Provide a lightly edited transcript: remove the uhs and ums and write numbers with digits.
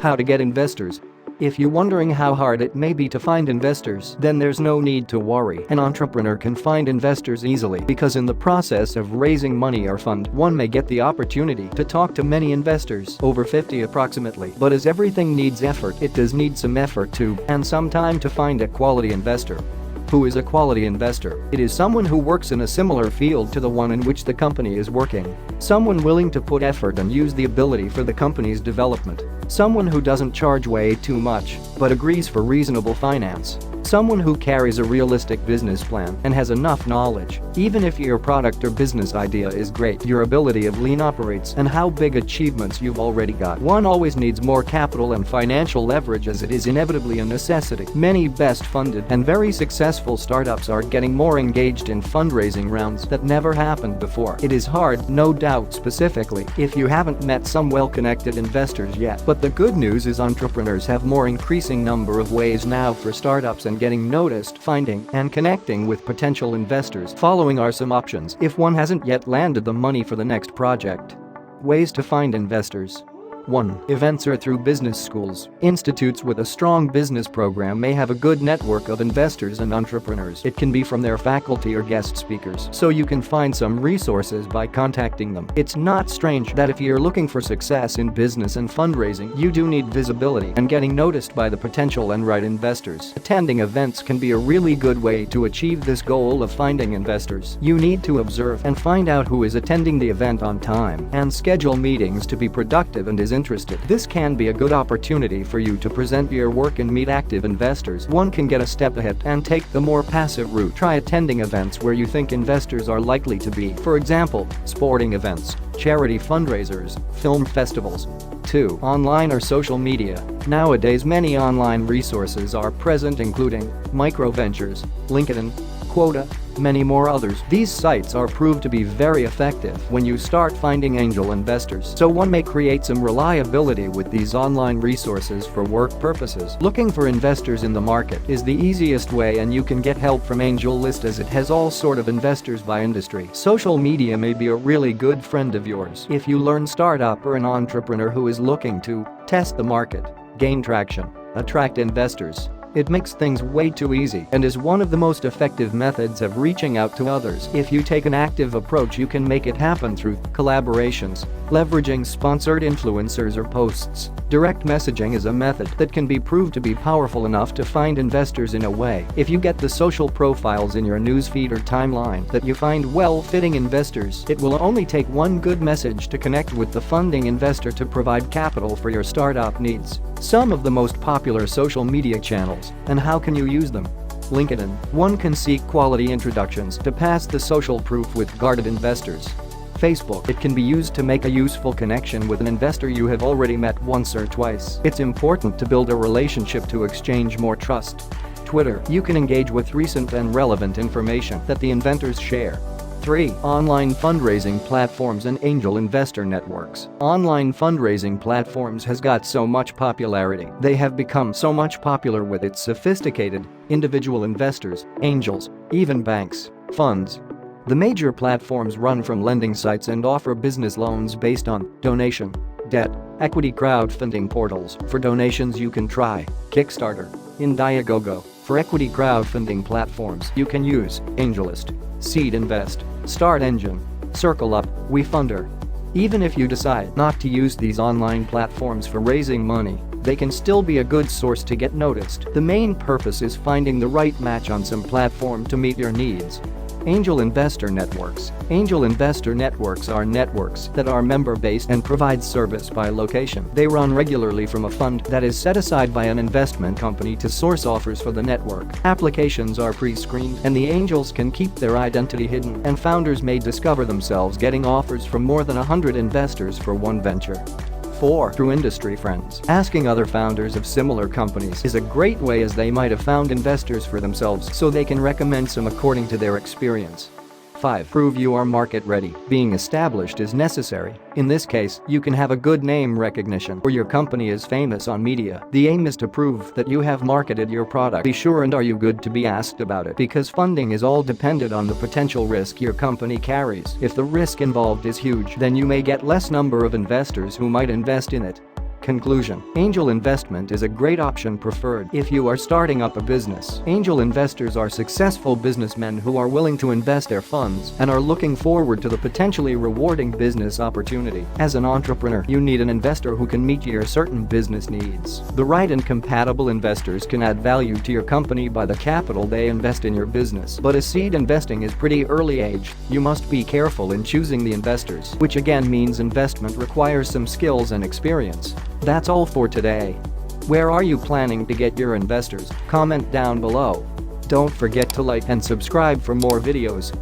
How to get investors. If you're wondering how hard it may be to find investors, then there's no need to worry. An entrepreneur can find investors easily because in the process of raising money or fund, one may get the opportunity to talk to many investors, over 50 approximately. But as everything needs effort, it does need some effort too, and some time to find a quality investor. Who is a quality investor? It is someone who works in a similar field to the one in which the company is working. Someone willing to put effort and use the ability for the company's development. Someone who doesn't charge way too much, but agrees for reasonable finance. Someone who carries a realistic business plan and has enough knowledge. Even if your product or business idea is great, your ability of lean operates and how big achievements you've already got. One always needs more capital and financial leverage as it is inevitably a necessity. Many best funded and very successful startups are getting more engaged in fundraising rounds that never happened before. It is hard, no doubt, specifically if you haven't met some well-connected investors yet. But the good news is entrepreneurs have more increasing number of ways now for startups and getting noticed, finding, and connecting with potential investors. Following are some options if one hasn't yet landed the money for the next project. Ways to find investors. 1. Events or through business schools. Institutes with a strong business program may have a good network of investors and entrepreneurs. It can be from their faculty or guest speakers, so you can find some resources by contacting them. It's not strange that if you're looking for success in business and fundraising, you do need visibility and getting noticed by the potential and right investors. Attending events can be a really good way to achieve this goal of finding investors. You need to observe and find out who is attending the event on time and schedule meetings to be productive and is interested. This can be a good opportunity for you to present your work and meet active investors. One can get a step ahead and take the more passive route. Try attending events where you think investors are likely to be. For example, sporting events, charity fundraisers, film festivals. 2. Online or social media. Nowadays many online resources are present including microventures, LinkedIn, Quota, many more others. These sites are proved to be very effective when you start finding angel investors, so one may create some reliability with these online resources for work purposes. Looking for investors in the market is the easiest way, and you can get help from AngelList as it has all sort of investors by industry. Social media may be a really good friend of yours if you learn startup or an entrepreneur who is looking to test the market, gain traction, attract investors. It makes things way too easy and is one of the most effective methods of reaching out to others. If you take an active approach, you can make it happen through collaborations, leveraging sponsored influencers or posts. Direct messaging is a method that can be proved to be powerful enough to find investors in a way. If you get the social profiles in your newsfeed or timeline that you find well-fitting investors, it will only take one good message to connect with the funding investor to provide capital for your startup needs. Some of the most popular social media channels, and how can you use them? LinkedIn. One can seek quality introductions to pass the social proof with guarded investors. Facebook. It can be used to make a useful connection with an investor you have already met once or twice. It's important to build a relationship to exchange more trust. Twitter. You can engage with recent and relevant information that the inventors share. 3. Online fundraising platforms and angel investor networks. Online fundraising platforms has got so much popularity. They have become so much popular with its sophisticated, individual investors, angels, even banks, funds. The major platforms run from lending sites and offer business loans based on donation, debt, equity crowdfunding portals. For donations you can try Kickstarter, Indiegogo. For equity crowdfunding platforms you can use AngelList, Seed Invest, Start Engine, Circle Up, WeFunder. Even if you decide not to use these online platforms for raising money, they can still be a good source to get noticed. The main purpose is finding the right match on some platform to meet your needs. Angel investor networks. Angel investor networks are networks that are member-based and provide service by location. They run regularly from a fund that is set aside by an investment company to source offers for the network. Applications are pre-screened and the angels can keep their identity hidden, and founders may discover themselves getting offers from more than 100 investors for one venture. 4. Through industry friends. Asking other founders of similar companies is a great way, as they might have found investors for themselves, so they can recommend some according to their experience. 5. Prove you are market ready. Being established is necessary. In this case, you can have a good name recognition or your company is famous on media. The aim is to prove that you have marketed your product. Be sure and are you good to be asked about it, because funding is all dependent on the potential risk your company carries. If the risk involved is huge, then you may get less number of investors who might invest in it. Conclusion: angel investment is a great option preferred if you are starting up a business. Angel investors are successful businessmen who are willing to invest their funds and are looking forward to the potentially rewarding business opportunity. As an entrepreneur, you need an investor who can meet your certain business needs. The right and compatible investors can add value to your company by the capital they invest in your business. But as seed investing is pretty early age, you must be careful in choosing the investors, which again means investment requires some skills and experience. That's all for today. Where are you planning to get your investors? Comment down below. Don't forget to like and subscribe for more videos.